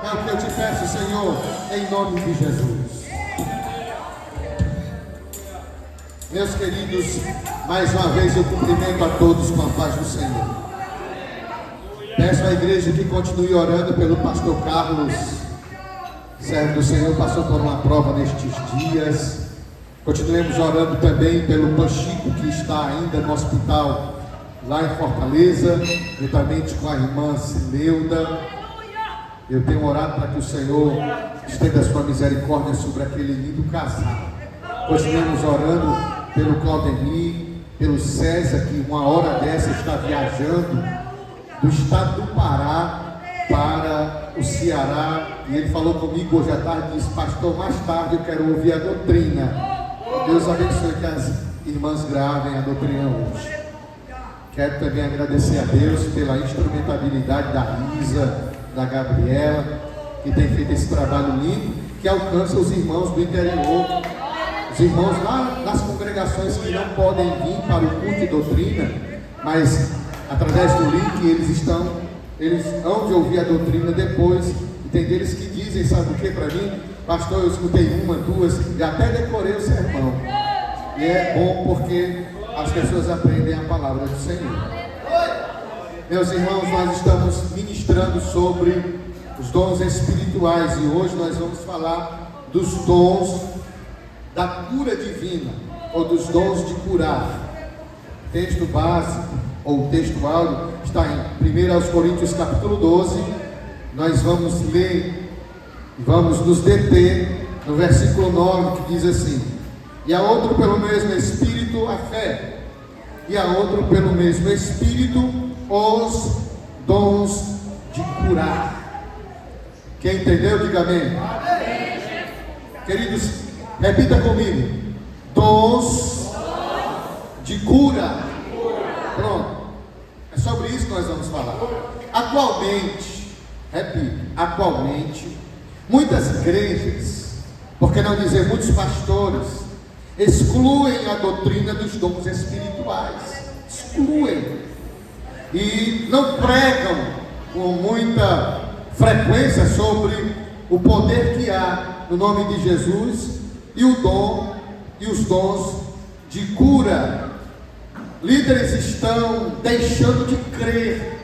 É o que eu te peço, Senhor, em nome de Jesus. Meus queridos, mais uma vez eu cumprimento a todos com a paz do Senhor. Peço à igreja que continue orando pelo pastor Carlos, servo do Senhor, passou por uma prova nestes dias. Continuemos orando também pelo Panchico, que está ainda no hospital lá em Fortaleza, juntamente com a irmã Cileuda. Eu tenho orado para que o Senhor estenda a sua misericórdia sobre aquele lindo casal. Continuemos orando pelo Claudemir, pelo César, que uma hora dessa está viajando do estado do Pará para o Ceará, e ele falou comigo hoje à tarde, disse: pastor, mais tarde eu quero ouvir a doutrina. Deus abençoe que as irmãs gravem a doutrina hoje. Quero também agradecer a Deus pela instrumentabilidade da Risa, da Gabriela, que tem feito esse trabalho lindo, que alcança os irmãos do interior, os irmãos lá nas congregações que não podem vir para o culto de doutrina, mas através do link eles hão de ouvir a doutrina depois. E tem deles que dizem, sabe o que para mim? Pastor, eu escutei uma, duas e até decorei o sermão. E é bom porque as pessoas aprendem a palavra do Senhor. Meus irmãos, nós estamos ministrando sobre os dons espirituais e hoje nós vamos falar dos dons da cura divina, ou dos dons de curar. O texto básico, ou o texto áureo, está em 1 Coríntios capítulo 12. Nós vamos ler, vamos nos deter no versículo 9, que diz assim: e a outro pelo mesmo Espírito a fé, e a outro pelo mesmo Espírito os dons de curar. Quem entendeu, diga amém. Queridos, repita comigo: dons de cura. Pronto, é sobre isso que nós vamos falar. Atualmente, repito, atualmente, muitas igrejas, por que não dizer muitos pastores, excluem a doutrina dos dons espirituais. Excluem. E não pregam com muita frequência sobre o poder que há no nome de Jesus e o dom e os dons de cura. Líderes estão deixando de crer.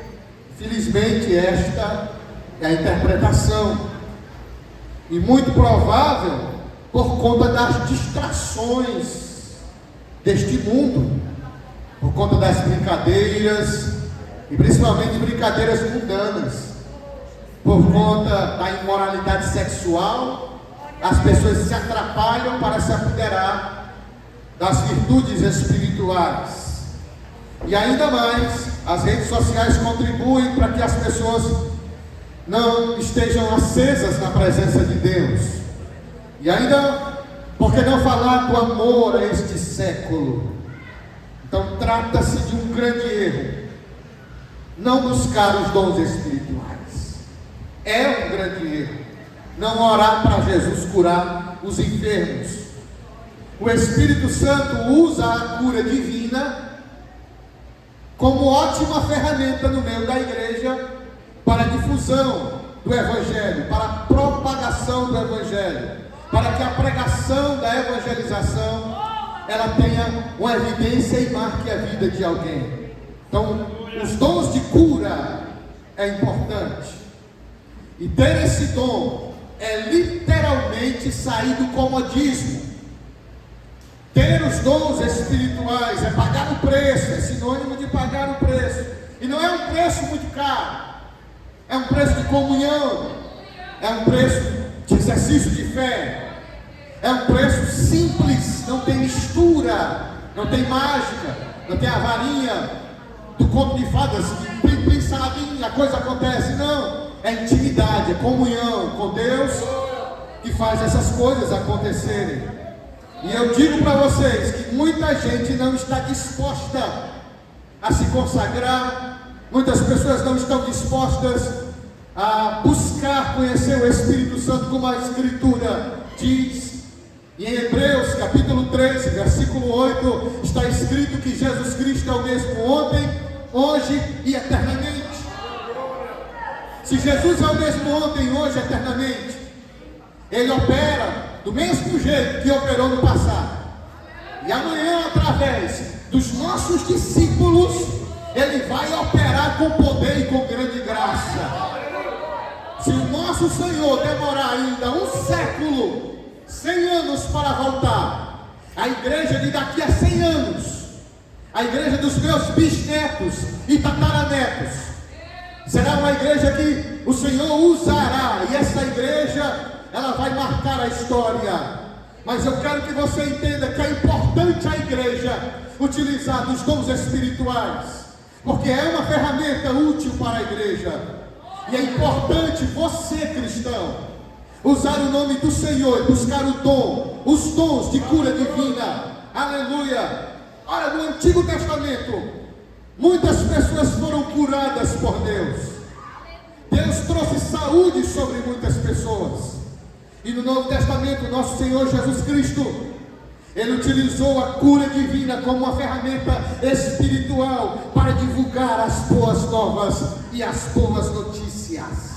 Felizmente esta é a interpretação, e muito provável por conta das distrações deste mundo, por conta das brincadeiras, e principalmente brincadeiras mundanas, por conta da imoralidade sexual. As pessoas se atrapalham para se apoderar das virtudes espirituais. E ainda mais, as redes sociais contribuem para que as pessoas não estejam acesas na presença de Deus. E ainda, por que não falar do amor a este século? Então trata-se de um grande erro não buscar os dons espirituais. É um grande erro não orar para Jesus curar os enfermos. O Espírito Santo usa a cura divina como ótima ferramenta no meio da igreja para a difusão do Evangelho, para a propagação do Evangelho, para que a pregação da evangelização ela tenha uma evidência e marque a vida de alguém. Então, os dons de cura é importante, e ter esse dom é literalmente sair do comodismo. Ter os dons espirituais é pagar o preço, é sinônimo de pagar o preço, e não é um preço muito caro, é um preço de comunhão, é um preço de exercício de fé, é um preço simples, não tem mistura, não tem mágica, não tem a varinha do conto de fadas que pinceladinha a coisa acontece. Não, é intimidade, é comunhão com Deus que faz essas coisas acontecerem. E eu digo para vocês que muita gente não está disposta a se consagrar, muitas pessoas não estão dispostas a buscar conhecer o Espírito Santo, como a Escritura diz. E em Hebreus capítulo 13, versículo 8, está escrito que Jesus Cristo é o mesmo ontem, hoje e eternamente. Se Jesus é o mesmo ontem, hoje, eternamente, Ele opera do mesmo jeito que operou no passado. E amanhã, através dos nossos discípulos, Ele vai operar com poder e com grande graça. Se o nosso Senhor demorar ainda um século, 100 anos para voltar, a igreja de daqui a 100 anos, a igreja dos meus bisnetos e tataranetos, será uma igreja que o Senhor usará, e essa igreja, ela vai marcar a história. Mas eu quero que você entenda que é importante a igreja utilizar dos dons espirituais, porque é uma ferramenta útil para a igreja. E é importante você, cristão, usar o nome do Senhor e buscar o dom, os dons de cura divina. Aleluia! Olha, no Antigo Testamento, muitas pessoas foram curadas por Deus. Deus trouxe saúde sobre muitas pessoas. E no Novo Testamento, nosso Senhor Jesus Cristo, Ele utilizou a cura divina como uma ferramenta espiritual para divulgar as boas novas e as boas notícias.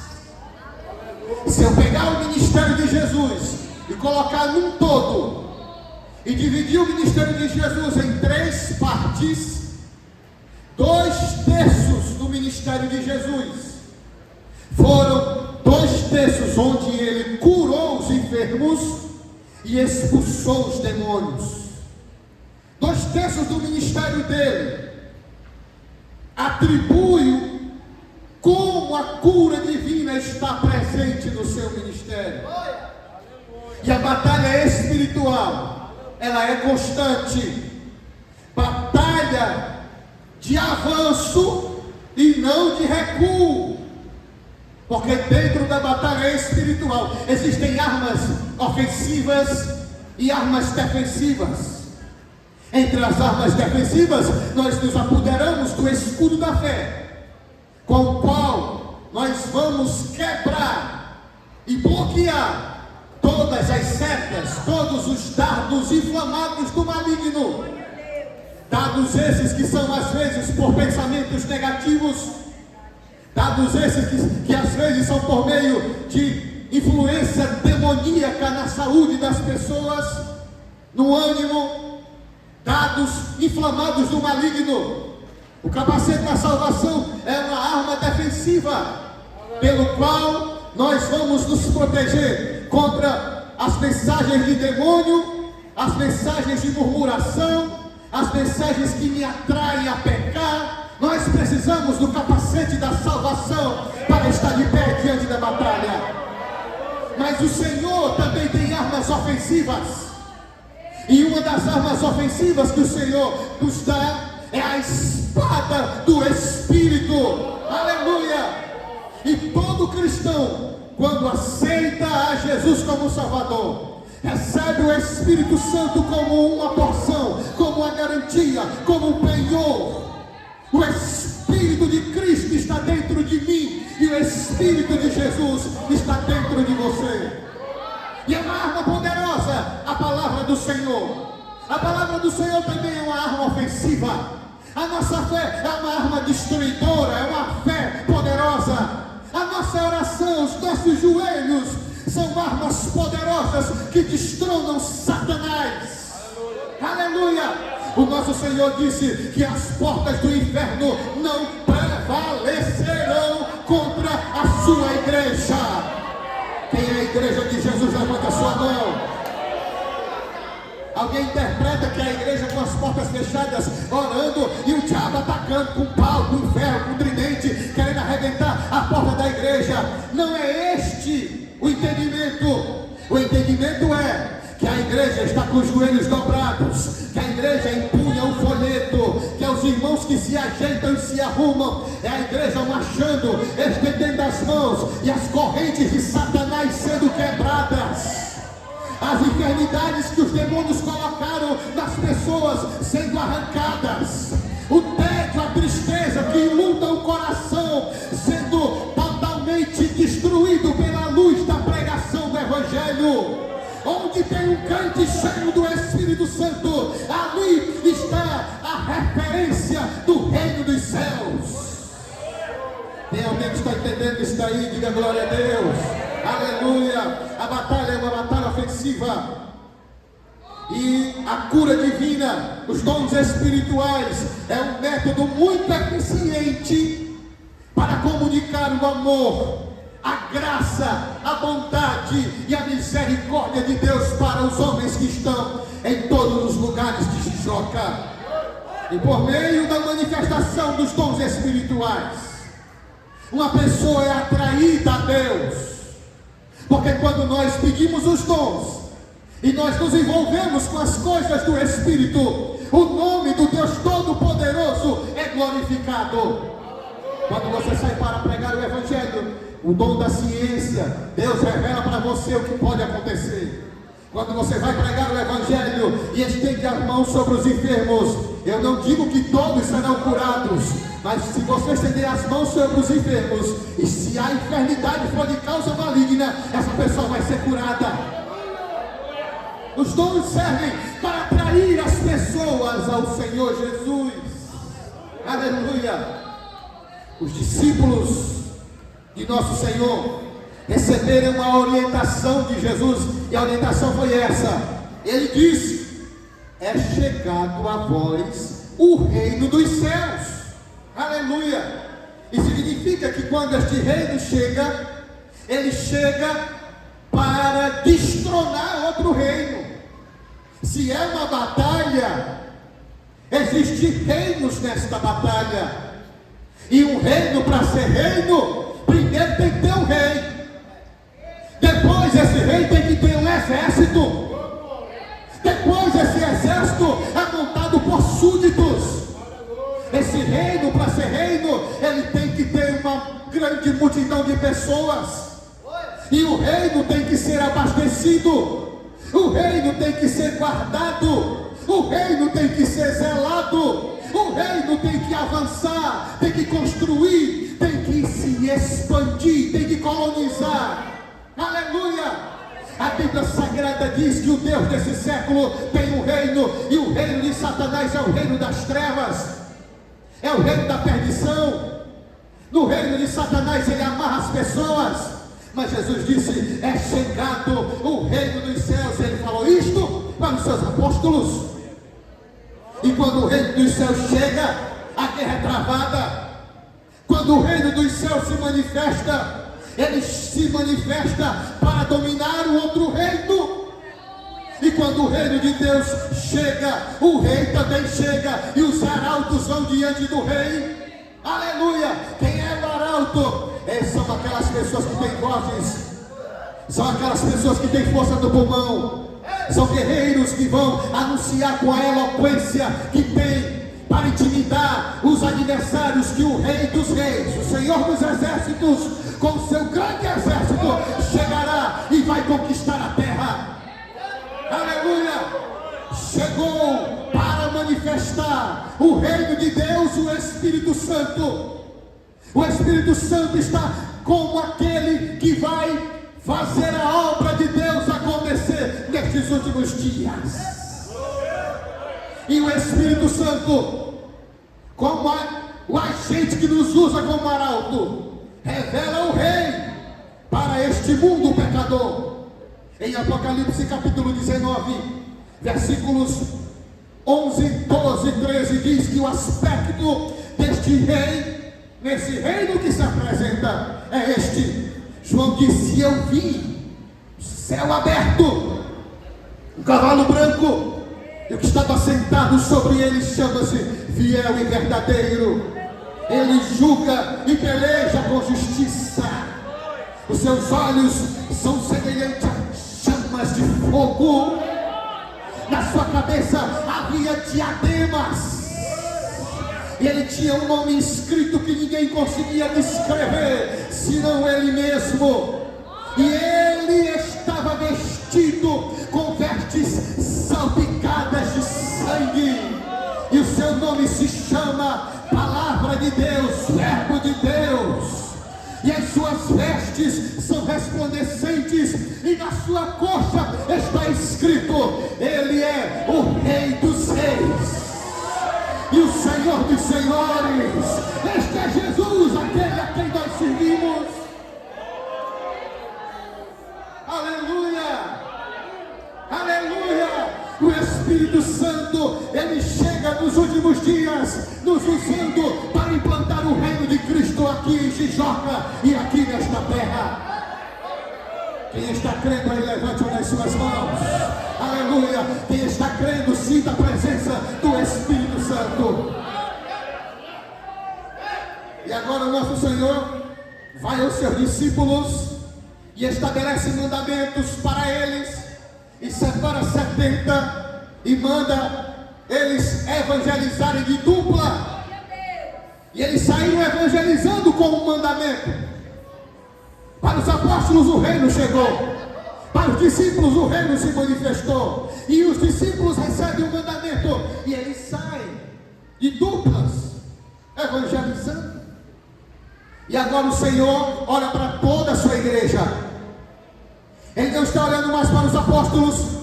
Se eu pegar o ministério de Jesus e colocar num todo, e dividir o ministério de Jesus em 3 partes, 2/3 do ministério de Jesus foram 2/3 onde Ele curou os enfermos e expulsou os demônios. 2/3 do ministério dele atribui como a cura divina está presente no seu ministério. E a batalha espiritual, ela é constante. Batalha de avanço e não de recuo. Porque dentro da batalha espiritual existem armas ofensivas e armas defensivas. Entre as armas defensivas, nós nos apoderamos do escudo da fé, com o qual nós vamos quebrar e bloquear todas as setas, todos os dardos inflamados do maligno. Dados esses que são às vezes por pensamentos negativos, dados esses que às vezes são por meio de influência demoníaca na saúde das pessoas, no ânimo, dados inflamados do maligno. O capacete da salvação é uma arma defensiva, pelo qual nós vamos nos proteger contra as mensagens de demônio, as mensagens de murmuração, as mensagens que me atraem a pecar. Nós precisamos do capacete da salvação para estar de pé diante da batalha. Mas o Senhor também tem armas ofensivas. E uma das armas ofensivas que o Senhor nos dá é a espada do Espírito. Aleluia! E todo cristão, quando aceita a Jesus como Salvador, recebe o Espírito Santo como uma porção, como uma garantia, como um penhor. O Espírito de Cristo está dentro de mim, e o Espírito de Jesus está dentro de você. E é uma arma poderosa, a palavra do Senhor. A palavra do Senhor também é uma arma ofensiva. A nossa fé é uma arma destruidora, é uma fé poderosa. A nossa oração, os nossos joelhos são armas poderosas que destronam Satanás. Aleluia! O nosso Senhor disse que as portas do inferno não prevalecerão contra a sua igreja. Quem é a igreja de Jesus? Levanta a sua mão. Alguém interpreta que a igreja com as portas fechadas, orando, e o diabo atacando com pau, com ferro, com tridente, querendo arrebentar a porta da igreja. Não é este o entendimento. O entendimento é que a igreja está com os joelhos dobrados, que a igreja empunha o folheto, que é os irmãos que se ajeitam e se arrumam, é a igreja marchando, estendendo as mãos, e as correntes de Satanás sendo quebradas, as enfermidades que os demônios colocaram nas pessoas sendo arrancadas, o tédio, a tristeza que inunda o coração sendo totalmente destruído pela luz da pregação do Evangelho. Onde tem um crente cheio do Espírito Santo, ali está a referência do reino dos céus. Tem alguém está entendendo isso daí? Diga glória a Deus. Aleluia. A batalha é uma batalha ofensiva. E a cura divina, os dons espirituais, é um método muito eficiente para comunicar o amor, a graça, a bondade e a misericórdia de Deus para os homens que estão em todos os lugares de Jijoca. E por meio da manifestação dos dons espirituais, uma pessoa é atraída a Deus, porque quando nós pedimos os dons e nós nos envolvemos com as coisas do Espírito, o nome do Deus Todo-Poderoso é glorificado. Quando você sai para pregar o Evangelho, o dom da ciência, Deus revela para você o que pode acontecer. Quando você vai pregar o Evangelho e estende as mãos sobre os enfermos, eu não digo que todos serão curados, mas se você estender as mãos sobre os enfermos, e se a enfermidade for de causa maligna, essa pessoa vai ser curada. Os dons servem para atrair as pessoas ao Senhor Jesus. Aleluia. Os discípulos de nosso Senhor receberam uma orientação de Jesus, e a orientação foi essa. Ele disse: é chegado a vós o reino dos céus. Aleluia. E significa que quando este reino chega, ele chega para destronar outro reino. Se é uma batalha, existem reinos nesta batalha. E um reino, para ser reino, primeiro tem que ter um rei. Depois esse rei tem que ter um exército. Depois esse exército é montado por súditos. Esse reino, para ser reino, ele tem que ter uma grande multidão de pessoas. E o reino tem que ser abastecido. O reino tem que ser guardado. O reino tem que ser zelado. O reino tem que avançar, tem que construir, tem que se expandir, tem que colonizar. Aleluia! A Bíblia Sagrada diz que o Deus desse século tem um reino, e o reino de Satanás é o reino das trevas, é o reino da perdição. No reino de Satanás ele amarra as pessoas, mas Jesus disse: é chegado o reino dos céus. Ele falou isto para os seus apóstolos. E quando o reino dos céus chega, a guerra é travada. Quando o reino dos céus se manifesta, ele se manifesta para dominar o outro reino. E quando o reino de Deus chega, o rei também chega, e os arautos vão diante do rei. Aleluia! Quem é o arauto? São aquelas pessoas que têm vozes, são aquelas pessoas que têm força no pulmão, são guerreiros que vão anunciar com a eloquência que tem para intimidar os adversários, que o Rei dos Reis, o Senhor dos Exércitos, com o seu grande exército, chegará e vai conquistar a terra. Aleluia! Chegou para manifestar o reino de Deus, o Espírito Santo. O Espírito Santo está como aquele que vai fazer a obra de Deus acontecer nestes últimos dias. E o Espírito Santo, como o agente que nos usa como arauto, revela o Rei para este mundo pecador. Em Apocalipse capítulo 19, versículos 11, 12 e 13, diz que o aspecto deste rei, nesse reino que se apresenta, é este. João disse: eu vi o céu aberto, um cavalo branco, e o que estava sentado sobre ele chama-se Fiel e Verdadeiro. Ele julga e peleja com justiça. Os seus olhos são semelhantes a chamas de fogo. Na sua cabeça havia diademas, e ele tinha um nome escrito que ninguém conseguia descrever, senão ele mesmo. E ele estava vestido com vestes salpicadas de sangue, e o seu nome se chama Palavra de Deus, Verbo de Deus. E as suas vestes são resplandecentes, e na sua coxa está escrito: ele é o Rei dos Reis e o Senhor dos Senhores. Este é Jesus, aquele a quem nós servimos. Espírito Santo, ele chega nos últimos dias, nos usando para implantar o reino de Cristo aqui em Jijoca e aqui nesta terra. Quem está crendo aí, levante uma das suas mãos. Aleluia. Quem está crendo, sinta a presença do Espírito Santo. E agora o nosso Senhor vai aos seus discípulos e estabelece mandamentos para eles, e separa 70 e manda eles evangelizarem de dupla. E eles saíram evangelizando com um mandamento. Para os apóstolos o reino chegou, para os discípulos o reino se manifestou, e os discípulos recebem o mandamento, e eles saem de duplas evangelizando. E agora o Senhor olha para toda a sua igreja. Ele não está olhando mais para os apóstolos,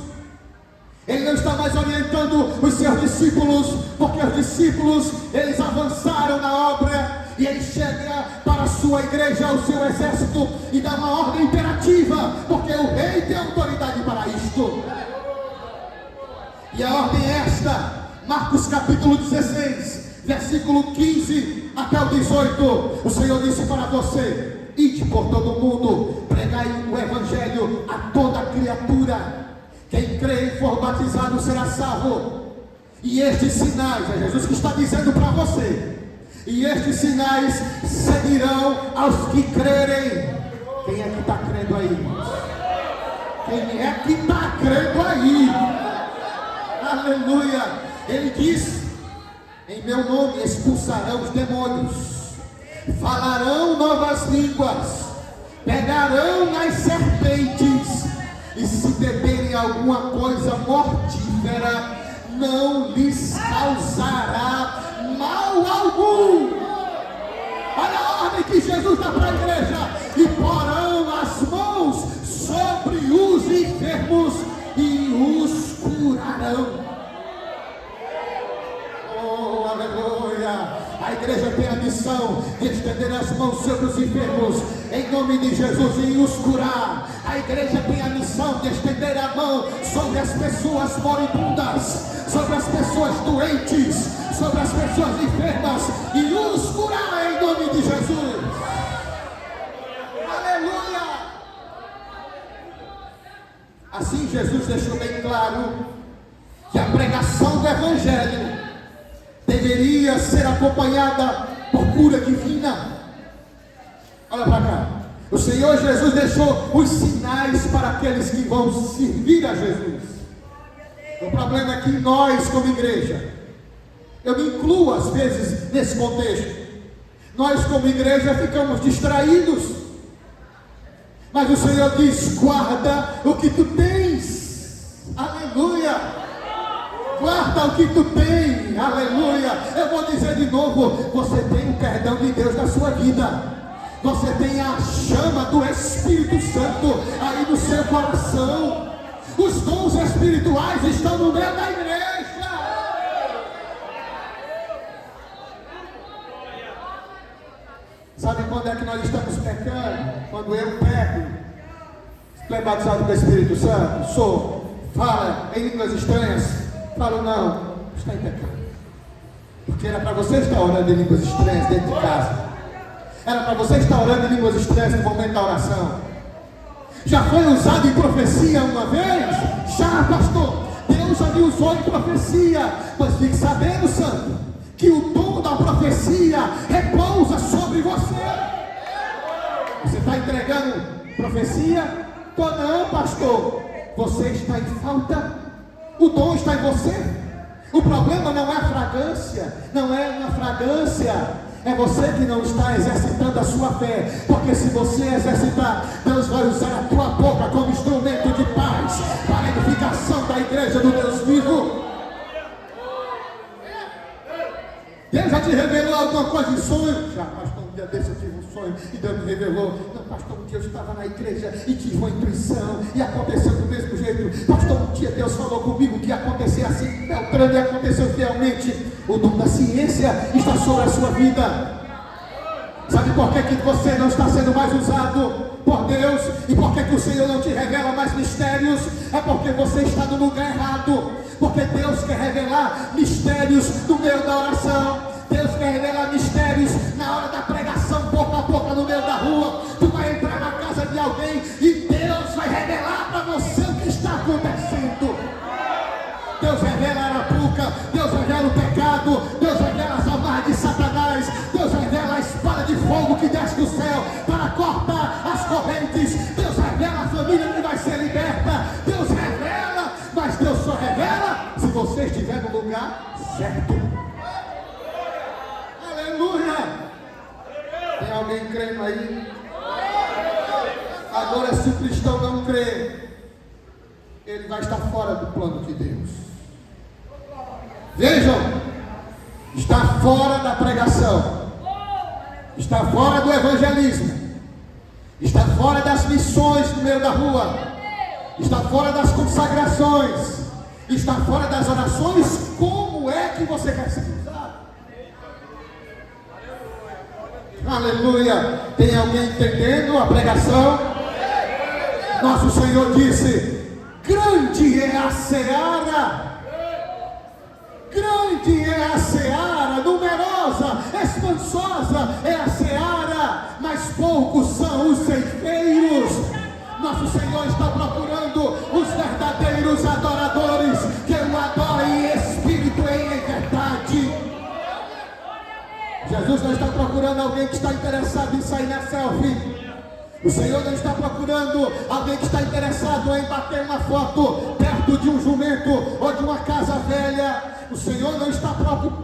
ele não está mais orientando os seus discípulos, porque os discípulos, eles avançaram na obra, e ele chega para a sua igreja, o seu exército, e dá uma ordem imperativa, porque o rei tem autoridade para isto. E a ordem é esta, Marcos capítulo 16, versículo 15 até o 18, o Senhor disse para você: ide por todo o mundo, pregai o evangelho a toda criatura. Quem crê e for batizado será salvo. E estes sinais, é Jesus que está dizendo para você, e estes sinais seguirão aos que crerem. Quem é que está crendo aí? Quem é que está crendo aí? Aleluia. Ele diz: em meu nome expulsarão os demônios, falarão novas línguas, pegarão nas serpentes, e se beberem alguma coisa mortífera, não lhes causará mal algum. Olha a ordem que Jesus dá para a igreja: e porão as mãos sobre os enfermos e os curarão. Oh, aleluia. A igreja tem a missão de estender as mãos sobre os enfermos, em nome de Jesus, e os curar. A igreja tem a missão de estender a mão sobre as pessoas moribundas, sobre as pessoas doentes, sobre as pessoas enfermas, e os curar em nome de Jesus. Aleluia. Assim Jesus deixou bem claro que a pregação do evangelho deveria ser acompanhada por cura divina. Olha para cá. O Senhor Jesus deixou os sinais para aqueles que vão servir a Jesus. O problema é que nós, como igreja, eu me incluo às vezes nesse contexto, nós como igreja ficamos distraídos. Mas o Senhor diz: guarda o que tu tens. Aleluia. Guarda o que tu tem, aleluia. Eu vou dizer de novo: você tem o perdão de Deus na sua vida, você tem a chama do Espírito Santo aí no seu coração, os dons espirituais estão no meio da igreja. Sabe quando é que nós estamos pecando? Quando eu peco. Tu é batizado com o Espírito Santo? Sou. Fala em línguas estranhas? Falo, não, está em pecado. Porque era para você estar orando em línguas estranhas dentro de casa. Era para você estar orando em línguas estranhas no momento da oração. Já foi usado em profecia uma vez? Já, pastor. Deus já me usou em profecia. Mas fique sabendo, santo, que o dom da profecia repousa sobre você. Você está entregando profecia? Não, pastor. Você está em falta. O dom está em você. O problema não é a fragrância, não é uma fragrância, é você que não está exercitando a sua fé. Porque se você exercitar, Deus vai usar a tua boca como instrumento de paz para a edificação da igreja do Deus vivo. Deus já te revelou alguma coisa em sonho? Já, pastor, um dia desse eu tive um sonho e Deus me revelou. Não, pastor, um dia eu estava na igreja e tive uma intuição e aconteceu do mesmo jeito. Pastor, um dia Deus falou comigo que ia acontecer assim, Beltrano, e aconteceu fielmente. O dom da ciência está sobre a sua vida. Sabe por que você não está sendo mais usado por Deus? E por que o Senhor não te revela mais mistérios? É porque você está no lugar errado. Porque Deus quer revelar mistérios no meio da oração. Deus quer revelar mistérios na hora da pregação, boca a boca, no meio da rua. Tu vai entrar na casa de alguém e Deus vai revelar para você o que está acontecendo. Deus revela a arapuca, Deus revela o pecado, Deus revela as amarras de Satanás, Deus revela a espada de fogo que desce do céu para cortar as correntes. Deus revela a família que vai ser liberta. Deus revela, mas Deus só revela se você estiver no lugar certo. Aleluia! Tem alguém crendo aí? Agora, se o cristão não crê, ele vai estar fora do plano de Deus. Vejam, está fora da pregação, está fora do evangelismo, está fora das missões no meio da rua, está fora das consagrações, está fora das orações. Como é que você quer ser usado? Aleluia! Tem alguém entendendo a pregação? Nosso Senhor disse: grande é a seara, grande é a seara, numerosa, expansosa é a seara, mas poucos são os ceifeiros. Nosso Senhor está procurando os verdadeiros adoradores, que o adorem em espírito e em verdade. Jesus não está procurando alguém que está interessado em sair na selfie. O Senhor não está procurando alguém que está interessado em bater uma foto perto de um jumento ou de uma casa velha. O Senhor não está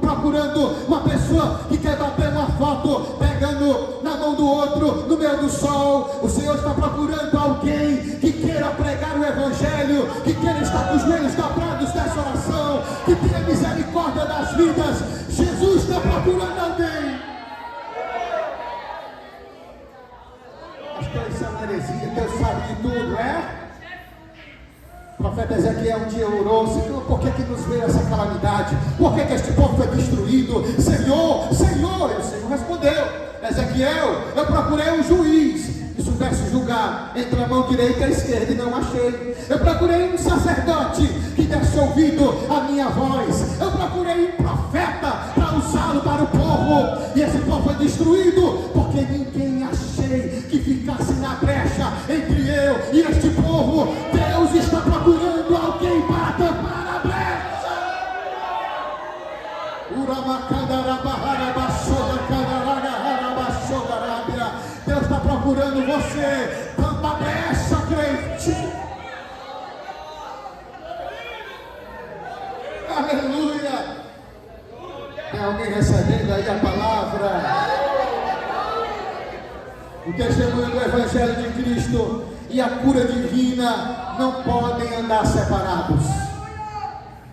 procurando uma pessoa que quer bater uma foto pegando na mão do outro no meio do sol. O Senhor está procurando alguém que queira pregar o Evangelho, que queira estar com os joelhos dobrados nessa oração, que tenha misericórdia das vidas. Jesus está procurando alguém. Isso é uma heresia, Deus sabe de tudo, é? O profeta Ezequiel um dia orou: Senhor, por que nos veio essa calamidade? Por que este povo foi destruído? Senhor, Senhor. E o Senhor respondeu: Ezequiel, eu procurei um juiz que soubesse julgar entre a mão direita e a esquerda e não achei. Eu procurei um sacerdote que desse ouvido à minha voz. Eu procurei um profeta para usá-lo para o povo, e esse povo foi destruído porque ninguém achei que ficasse na brecha entre eu e este povo. Deus está procurando alguém para tampar a brecha. Deus está procurando você. Tampa a brecha, crente. Aleluia. Tem alguém recebendo aí a palavra? O testemunho do Evangelho de Cristo e a cura divina não podem andar separados.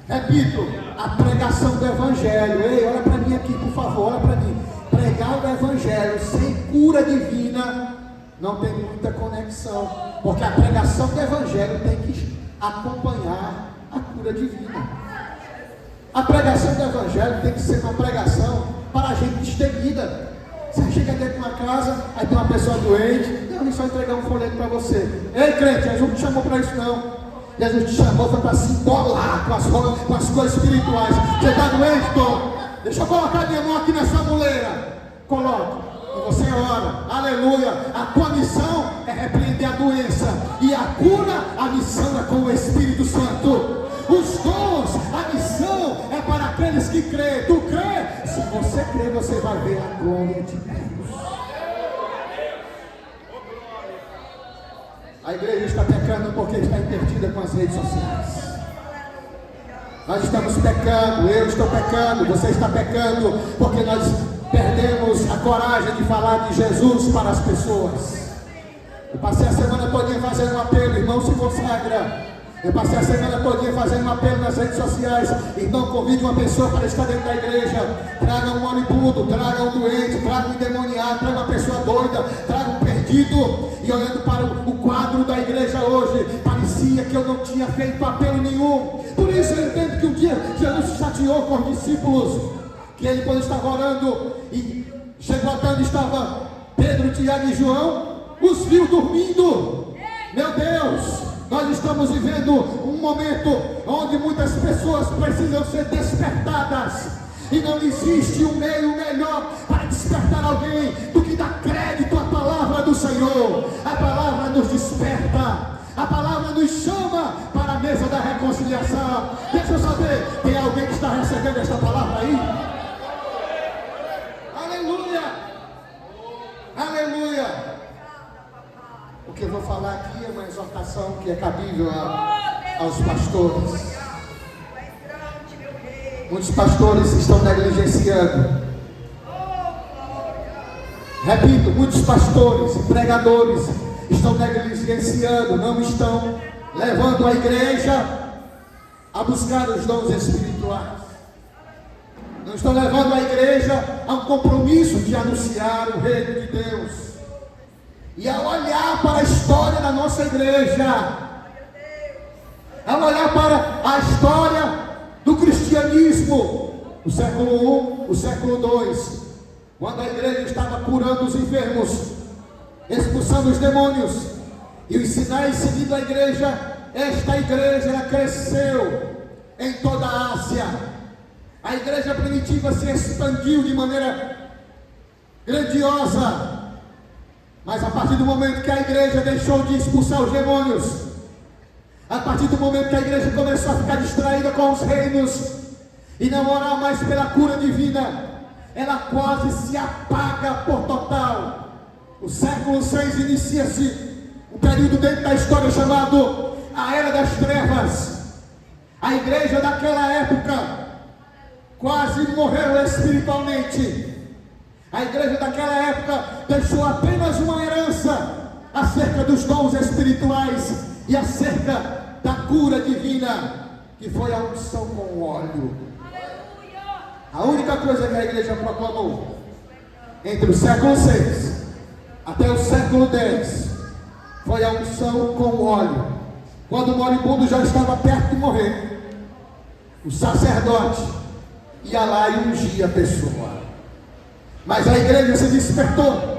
Repito, a pregação do Evangelho. Ei, olha para mim aqui, por favor, olha para mim. Pregar o Evangelho sem cura divina não tem muita conexão, porque a pregação do Evangelho tem que acompanhar a cura divina. A pregação do Evangelho tem que ser uma pregação para a gente destemida. Você chega dentro de uma casa, aí tem uma pessoa doente, não, só entregar um folheto para você. Ei, crente, Jesus não te chamou para isso não. Jesus te chamou para se embolar com as coisas espirituais. Você está doente, Tom? Deixa eu colocar minha mão aqui nessa muleira. Coloca, e você ora. Aleluia. A tua missão é repreender a doença, e a cura, a missão é com o Espírito Santo. Os dons, a missão é para aqueles que crê. Tu crê? Se você crê, você vai ver a glória de Deus. A igreja está pecando porque está interdita com as redes sociais. Nós estamos pecando, eu estou pecando, você está pecando, porque nós perdemos a coragem de falar de Jesus para as pessoas. Eu passei a semana toda fazendo um apelo: irmão, se consagra. Eu passei a semana toda fazendo um apelo nas redes sociais: irmão, convide uma pessoa para estar dentro da igreja. Traga um moribundo, traga um doente, traga um endemoniado, traga uma pessoa doida, traga um perdido. E olhando para o quadro da igreja hoje, parecia que eu não tinha feito apelo nenhum. Por isso eu entendo que um dia Jesus se chateou com os discípulos, que ele, quando estava orando e chegou a tarde, estava Pedro, Tiago e João os viu dormindo. Meu Deus, nós estamos vivendo um momento onde muitas pessoas precisam ser despertadas. E não existe um meio melhor para despertar alguém do que dar crédito à palavra do Senhor. A palavra nos desperta, a palavra nos chama para a mesa da reconciliação. Deixa eu saber, tem alguém que está recebendo esta palavra aí? Aleluia, aleluia. O que eu vou falar aqui é uma exortação que é cabível aos pastores. Muitos pastores estão negligenciando. Repito, muitos pastores e pregadores estão negligenciando, não estão levando a igreja a buscar os dons espirituais. Não estão levando a igreja a um compromisso de anunciar o reino de Deus. E ao olhar para a história da nossa igreja, ao olhar para a história do cristianismo, o século I, o século II, quando a igreja estava curando os enfermos, expulsando os demônios, e os sinais seguindo a igreja, esta igreja ela cresceu em toda a Ásia. A igreja primitiva se expandiu de maneira grandiosa, mas a partir do momento que a igreja deixou de expulsar os demônios, a partir do momento que a igreja começou a ficar distraída com os reinos e não orar mais pela cura divina, ela quase se apaga por total. O século VI inicia-se um período dentro da história chamado a Era das Trevas. A igreja daquela época quase morreu espiritualmente. A igreja daquela época deixou apenas uma herança acerca dos dons espirituais e acerca da cura divina, que foi a unção com óleo. A única coisa que a igreja proclamou entre o século VI até o século X foi a unção com óleo. Quando o moribundo já estava perto de morrer, o sacerdote ia lá e ungia a pessoa. Mas a igreja se despertou.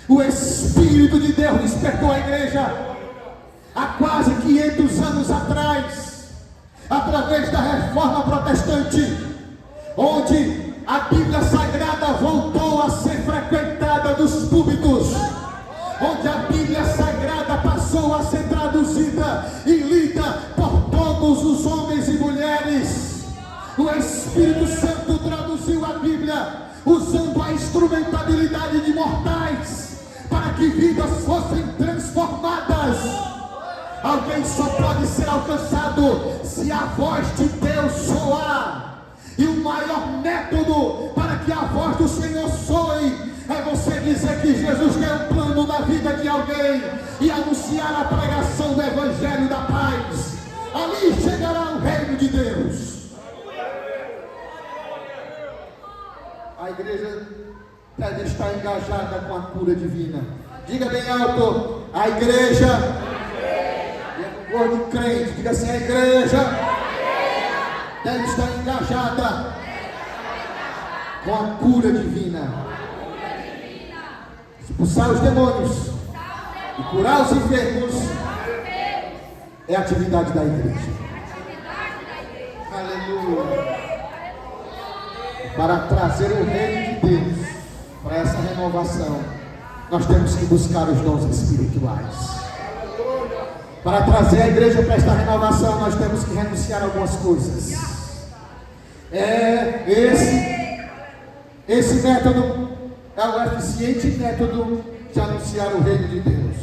O Espírito de Deus despertou a igreja há quase 500 anos atrás, através da reforma protestante, onde a Bíblia Sagrada voltou a ser frequentada nos púlpitos, onde a Bíblia Sagrada passou a ser traduzida e lida por todos os homens e mulheres. O Espírito Santo traduziu a Bíblia usando a instrumentabilidade de mortais para que vidas fossem transformadas. Alguém só pode ser alcançado se a voz de Deus soar. E o maior método para que a voz do Senhor soe é você dizer que Jesus tem um plano na vida de alguém e anunciar a pregação do Evangelho da Paz. Ali chegará o reino de Deus. A igreja deve estar engajada com a cura divina. Diga bem alto: a igreja. Cor de crente, diga assim: a igreja deve estar engajada com a cura divina. Expulsar os demônios e curar os enfermos é a atividade da igreja. Aleluia. Para trazer o reino de Deus para essa renovação, nós temos que buscar os dons espirituais. Para trazer a igreja para esta renovação, nós temos que renunciar a algumas coisas. Esse método é o eficiente método de anunciar o reino de Deus.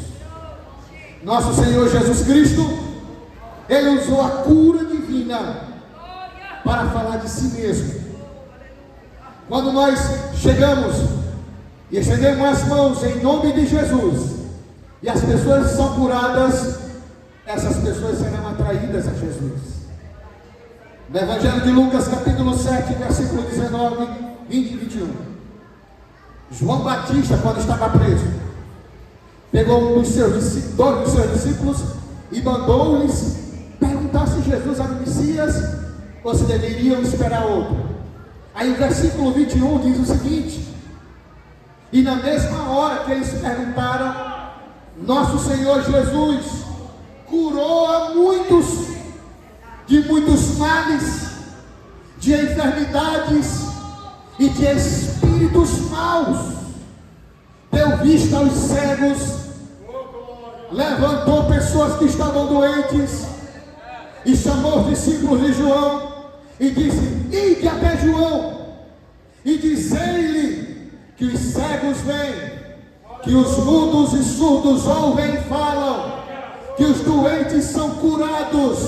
Nosso Senhor Jesus Cristo, Ele usou a cura divina para falar de si mesmo. Quando nós chegamos e estendemos as mãos em nome de Jesus, e as pessoas são curadas, essas pessoas serão atraídas a Jesus. No Evangelho de Lucas, capítulo 7, versículo 19, 20 e 21. João Batista, quando estava preso, pegou dois dos seus discípulos e mandou-lhes perguntar se Jesus era o Messias ou se deveriam esperar outro. Aí o versículo 21 diz o seguinte: E na mesma hora que eles perguntaram, nosso Senhor Jesus curou a muitos de muitos males, de enfermidades e de espíritos maus. Deu vista aos cegos, levantou pessoas que estavam doentes e chamou os discípulos de João e disse: ide até João e dizei-lhe que os cegos veem, que os mudos e surdos ouvem e falam, que os doentes são curados,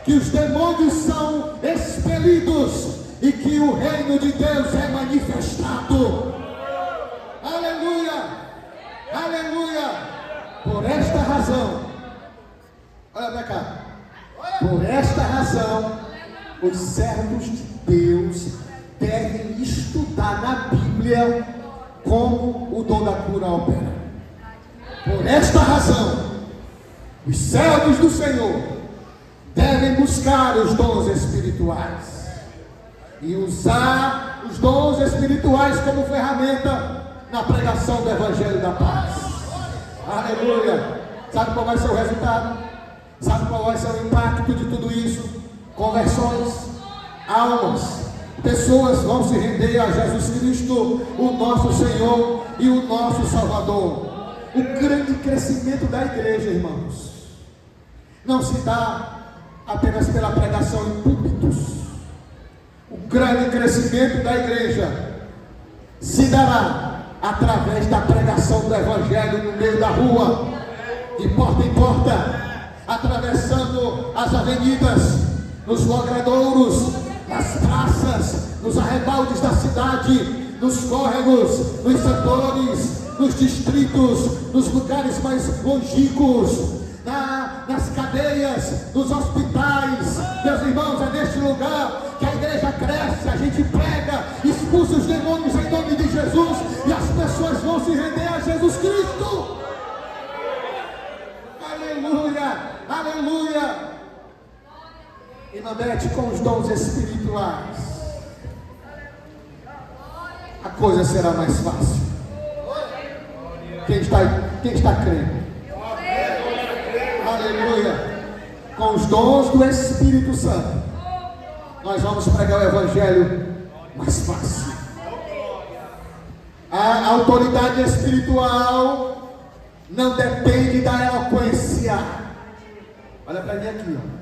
que os demônios são expelidos e que o reino de Deus é manifestado. Aleluia, aleluia. Por esta razão, olha para cá, por esta razão, os servos de Deus devem estudar na Bíblia como o dom da cura opera. Por esta razão, os servos do Senhor devem buscar os dons espirituais e usar os dons espirituais como ferramenta na pregação do Evangelho da Paz. Aleluia. Sabe qual vai ser o resultado? Sabe qual vai ser o impacto de tudo isso? Conversões, almas, pessoas vão se render a Jesus Cristo, o nosso Senhor e o nosso Salvador. O grande crescimento da igreja, irmãos, não se dá apenas pela pregação em púlpitos. O grande crescimento da igreja se dará através da pregação do Evangelho no meio da rua, de porta em porta, atravessando as avenidas, nos logradouros, nas praças, nos arrebaldes da cidade, nos córregos, nos setores, nos distritos, nos lugares mais longínquos, nas cadeias, nos hospitais. Meus irmãos, é neste lugar que a igreja cresce, a gente prega, expulsa os demônios em nome de Jesus e as pessoas vão se render a Jesus Cristo. Aleluia, aleluia. E não mete com os dons espirituais, a coisa será mais fácil. Quem está crendo? Aleluia. Com os dons do Espírito Santo, nós vamos pregar o Evangelho mais fácil. A autoridade espiritual não depende da eloquência. Olha para mim aqui, ó.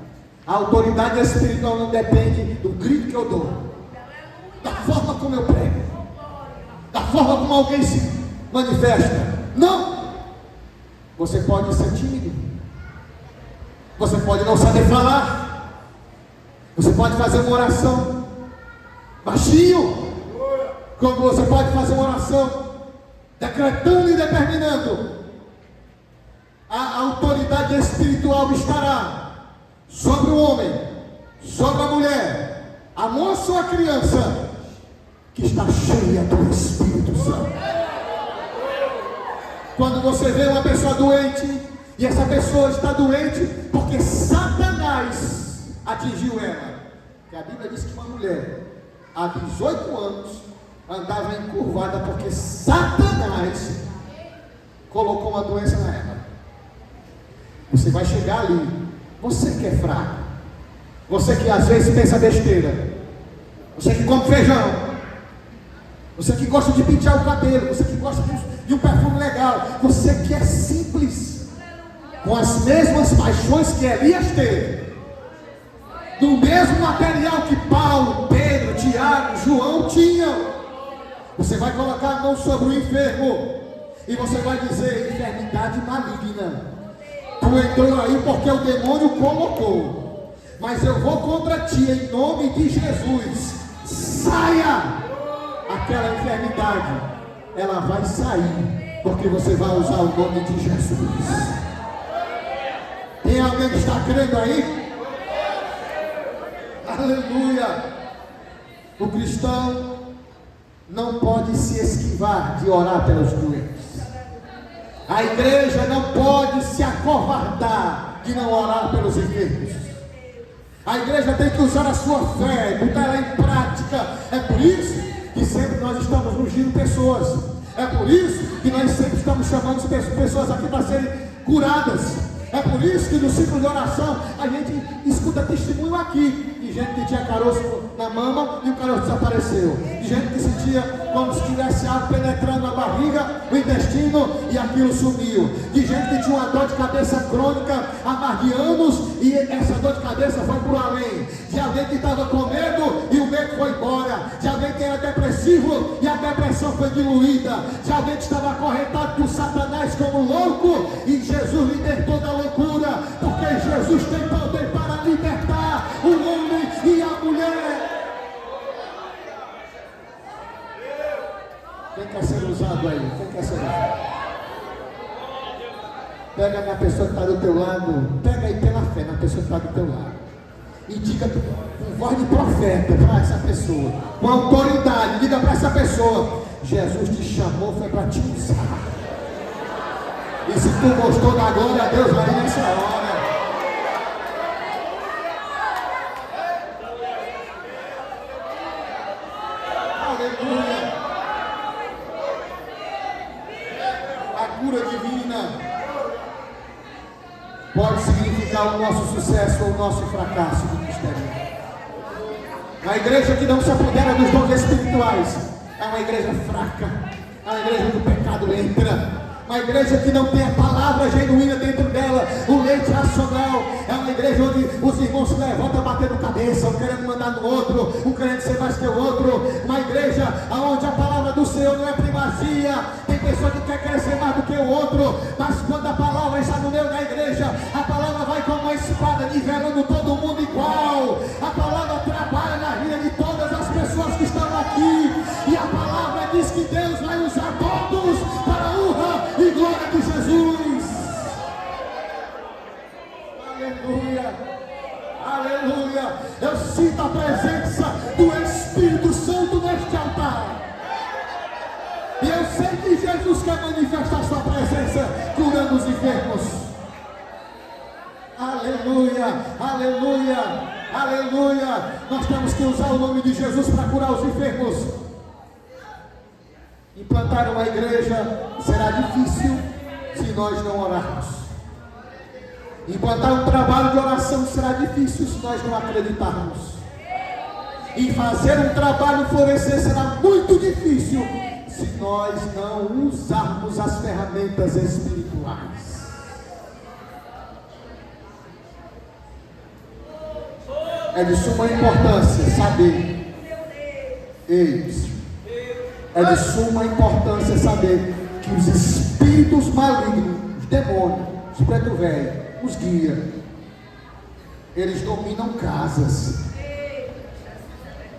A autoridade espiritual não depende do grito que eu dou, da forma como eu prego, da forma como alguém se manifesta. Não! Você pode ser tímido, você pode não saber falar, você pode fazer uma oração baixinho, como você pode fazer uma oração decretando e determinando. A autoridade espiritual estará sobre o homem, sobre a mulher, a moça ou a criança que está cheia do Espírito Santo. Quando você vê uma pessoa doente, e essa pessoa está doente porque Satanás atingiu ela, que a Bíblia diz que uma mulher há 18 anos andava encurvada porque Satanás colocou uma doença nela. Você vai chegar ali. Você que é fraco, você que às vezes pensa besteira, você que come feijão, você que gosta de pentear o cabelo, você que gosta de um perfume legal, você que é simples, com as mesmas paixões que Elias teve, do mesmo material que Paulo, Pedro, Tiago, João tinham, você vai colocar a mão sobre o enfermo e você vai dizer: enfermidade maligna, tu entrou aí porque o demônio colocou, mas eu vou contra ti em nome de Jesus. Saia! Aquela enfermidade, ela vai sair, porque você vai usar o nome de Jesus. Tem alguém que está crendo aí? Aleluia! O cristão não pode se esquivar de orar pelos doentes. A igreja não pode se acovardar de não orar pelos enfermos. A igreja tem que usar a sua fé, botar ela em prática. É por isso que sempre nós estamos ungindo pessoas. É por isso que nós sempre estamos chamando pessoas aqui para serem curadas. É por isso que no ciclo de oração a gente escuta testemunho aqui de gente que tinha caroço na mama e o caroço desapareceu, de gente que sentia como se tivesse algo penetrando na barriga, no intestino, e aquilo sumiu, de gente que tinha uma dor de cabeça crônica há mais de anos e essa dor de cabeça foi por além, de alguém que estava com medo e o medo foi embora, de alguém que era depressivo e a depressão foi diluída, de alguém que estava acorrentado por Satanás como louco e Jesus libertou da loucura, porque Jesus tem poder para libertar o homem e a mulher. Quem quer ser usado aí? Quem quer ser usado? Pega na pessoa que está do teu lado, pega aí pela fé na pessoa que está do teu lado e diga com voz de profeta para essa pessoa, com autoridade, diga para essa pessoa: Jesus te chamou, foi para te usar. E se tu gostou da glória a Deus aí nessa hora, aleluia. A cura divina pode significar o nosso sucesso ou o nosso fracasso do ministério. A igreja que não se apodera dos dons espirituais é uma igreja fraca, é uma igreja onde o pecado entra. Uma igreja que não tem a palavra genuína dentro dela, o leite racional. É uma igreja onde os irmãos se levantam batendo cabeça, um querendo mandar no outro, um querendo ser mais que o outro. Uma igreja onde a palavra do Senhor não é primazia. Tem pessoa que quer crescer mais do que o outro, mas quando a palavra está no meio da igreja, a palavra vai como uma espada, nivelando todo mundo igual. A palavra trabalha na vida de todas as pessoas que estão aqui, e a palavra diz que Deus vai usar todos para a honra e glória de Jesus. Aleluia, aleluia. Eu sinto a presença do Espírito Santo neste altar, e eu sei que Jesus quer manifestar sua presença curando os enfermos. Aleluia, aleluia, aleluia. Nós temos que usar o nome de Jesus para curar os enfermos. Implantar uma igreja será difícil se nós não orarmos. Implantar um trabalho de oração será difícil se nós não acreditarmos. E fazer um trabalho florescer será muito difícil se nós não usarmos as ferramentas espirituais. É de suma importância saber. É de suma importância saber que os espíritos malignos, os demônios, os preto velho, os guias, eles dominam casas,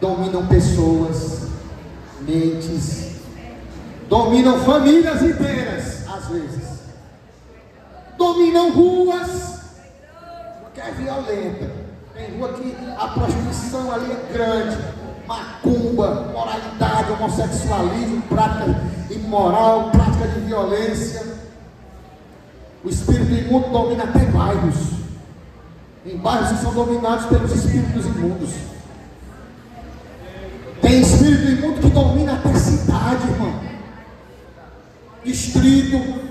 dominam pessoas, mentes, dominam famílias inteiras, às vezes, dominam ruas, porque é violenta. Tem rua que a prostituição ali é grande, macumba, moralidade, homossexualismo, prática imoral, prática de violência. O espírito imundo domina até bairros. Em bairros que são dominados pelos espíritos imundos. Tem espírito imundo que domina até cidade, irmão. Distrito.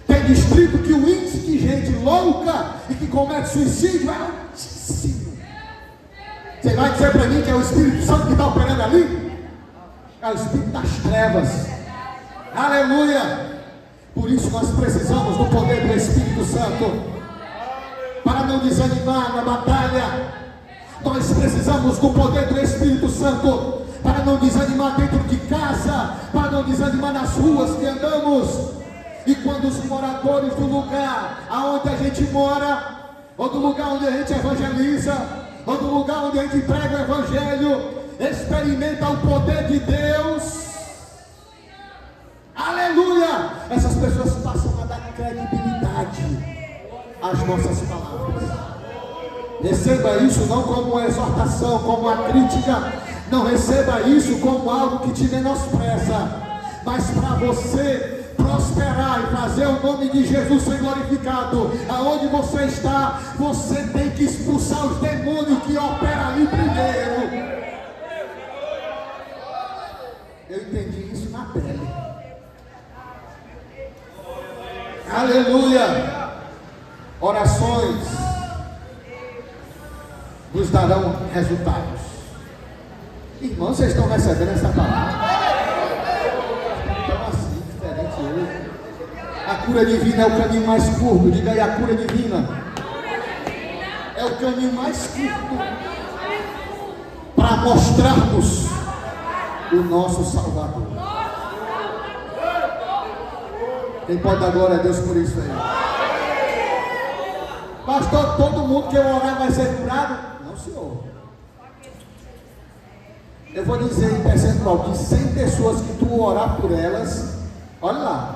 Tem distrito que o índice de gente louca e que comete suicídio é altíssimo. Você vai dizer para mim que é o Espírito Santo que está operando ali? É o Espírito das trevas. Aleluia. Por isso nós precisamos do poder do Espírito Santo para não desanimar na batalha. Nós precisamos do poder do Espírito Santo para não desanimar dentro de casa, para não desanimar nas ruas que andamos. E quando os moradores do lugar aonde a gente mora, ou do lugar onde a gente evangeliza, ou do lugar onde a gente prega o evangelho, experimenta o poder de Deus, aleluia, essas pessoas passam a dar credibilidade às nossas palavras. Receba isso não como uma exortação, como uma crítica. Não receba isso como algo que te menospreza, mas para você prosperar e fazer o nome de Jesus ser glorificado, aonde você está, você tem que expulsar os demônios que operam ali primeiro. Eu entendi isso na pele. Aleluia. Orações nos darão resultados. Irmãos, vocês estão recebendo essa palavra? Então assim, diferente hoje. A cura divina é o caminho mais curto. Diga aí, a cura divina é o caminho mais curto para mostrarmos o nosso Salvador. Quem pode dar glória a Deus por isso aí? Pastor, todo mundo que eu orar vai ser curado? Não, senhor. Eu vou dizer em percentual, de 100 pessoas que tu orar por elas, olha lá,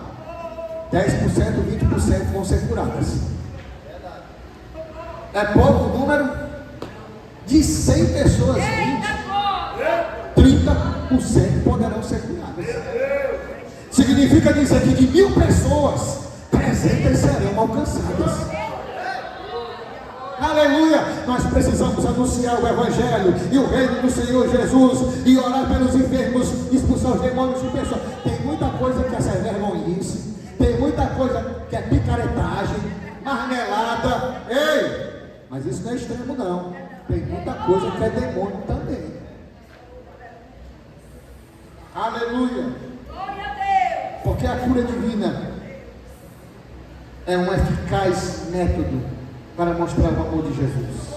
10%, 20% vão ser curadas. É pouco o número? De 100 pessoas, 30% poderão ser curadas. Significa dizer que de 1000 pessoas, 300 serão alcançadas. Aleluia. Nós precisamos anunciar o Evangelho e o reino do Senhor Jesus e orar pelos enfermos, expulsar os demônios de pessoas. Tem muita coisa que é vergonhice, tem muita coisa que é picaretagem, marmelada. Ei, mas isso não é extremo não. Tem muita coisa que é demônio também. Aleluia. Porque a cura divina é um eficaz método para mostrar o amor de Jesus.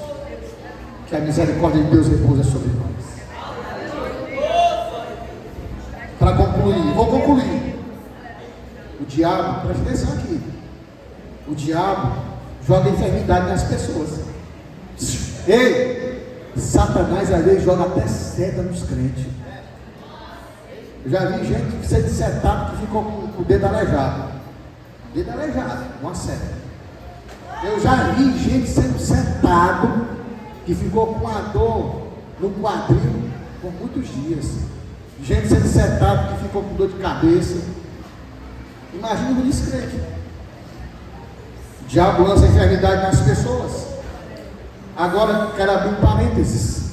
Que a misericórdia de Deus repousa sobre nós. Para concluir, vou concluir. O diabo, presta atenção aqui. O diabo joga enfermidade nas pessoas. Ei, Satanás às vezes joga até seta nos crentes. Eu já vi gente sendo setado que ficou com o dedo aleijado. Dedo aleijado, uma seta. Eu já vi gente sendo setado que ficou com a dor no quadril por muitos dias. Gente sendo setado que ficou com dor de cabeça. Imagina o descrente. O diabo lança enfermidade nas pessoas. Agora quero abrir um parênteses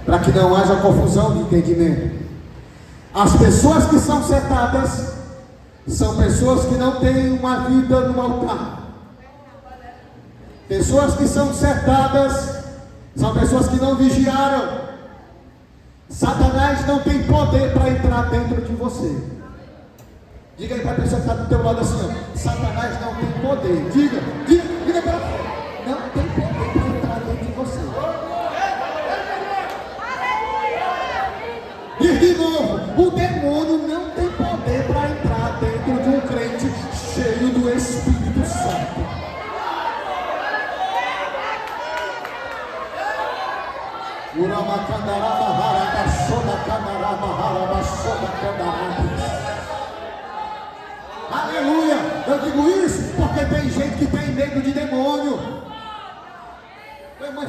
para que não haja confusão de entendimento. As pessoas que são setadas são pessoas que não têm uma vida no altar. Pessoas que são setadas são pessoas que não vigiaram. Satanás não tem poder para entrar dentro de você. Diga aí para a pessoa que está do teu lado assim, ó. Satanás não tem poder. Diga para fora. Não tem poder para entrar dentro de você. E de novo, o demônio não tem poder para entrar dentro de um crente cheio do Espírito Santo. Aleluia. Eu digo isso porque tem gente que tem medo de demônio. Tem uma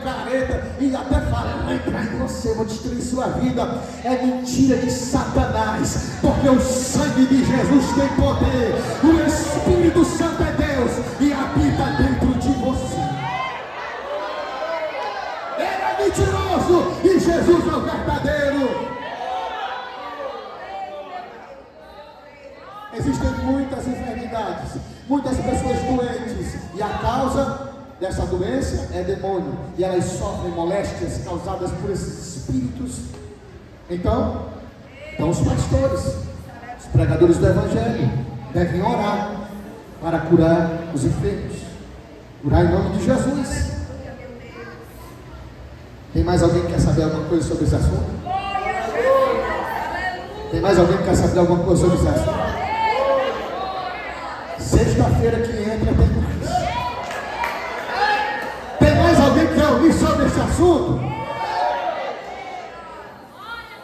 careta e até fala: vai entrar em você, vou destruir sua vida. É mentira de Satanás, porque o sangue de Jesus tem poder. O Espírito Santo é Deus e habita dentro de você. Mentiroso e Jesus é o verdadeiro. Existem muitas enfermidades, muitas pessoas doentes, e a causa dessa doença é demônio, e elas sofrem moléstias causadas por esses espíritos. Então os pastores, os pregadores do Evangelho devem orar para curar os enfermos, curar em nome de Jesus. Tem mais alguém que quer saber alguma coisa sobre esse assunto? Tem mais alguém que quer saber alguma coisa sobre esse assunto? Sexta-feira que entra tem mais. Tem mais alguém que quer ouvir sobre esse assunto?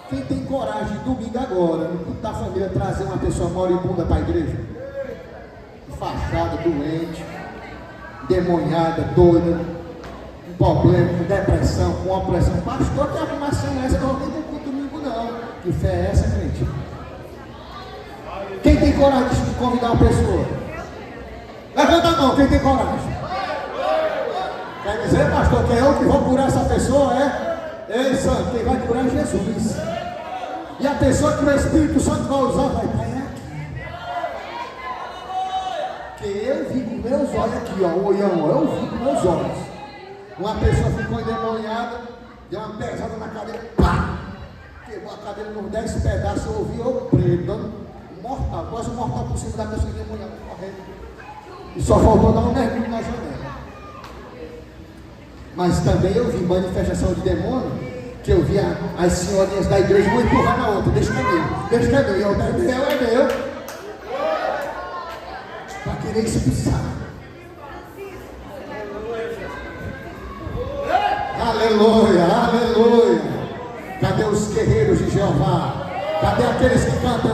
Quem tem coragem, domingo agora, no culto da família, trazer uma pessoa moribunda para a igreja? Fachada, doente, demoniada, doida, problema, com depressão, com opressão. Pastor, que arrumação é essa? Não tem culto domingo não. Que fé é essa, gente? Quem tem coragem de convidar uma pessoa? Levanta a mão, quem tem coragem? Quer dizer, pastor, que é eu que vou curar essa pessoa, é? Ei, santo, quem vai curar é Jesus. E a pessoa que o Espírito Santo vai usar vai estar aqui. olha aqui, ó, o olhão, eu vi com meus olhos. Uma pessoa ficou endemoniada, deu uma pesada na cadeira, pá! Quebrou a cadeira nos 10 pedaços, eu ouvi o preto, dando um mortal, quase um mortal por cima da pessoa endemoniada, correndo. E só faltou dar um mergulho na janela. Mas também eu vi manifestação de demônio, que eu vi as senhorinhas da igreja uma empurrar na outra, deixa que é meu, e eu, é meu, para querer expulsar. Aleluia, aleluia. Cadê os guerreiros de Jeová? Cadê aqueles que cantam?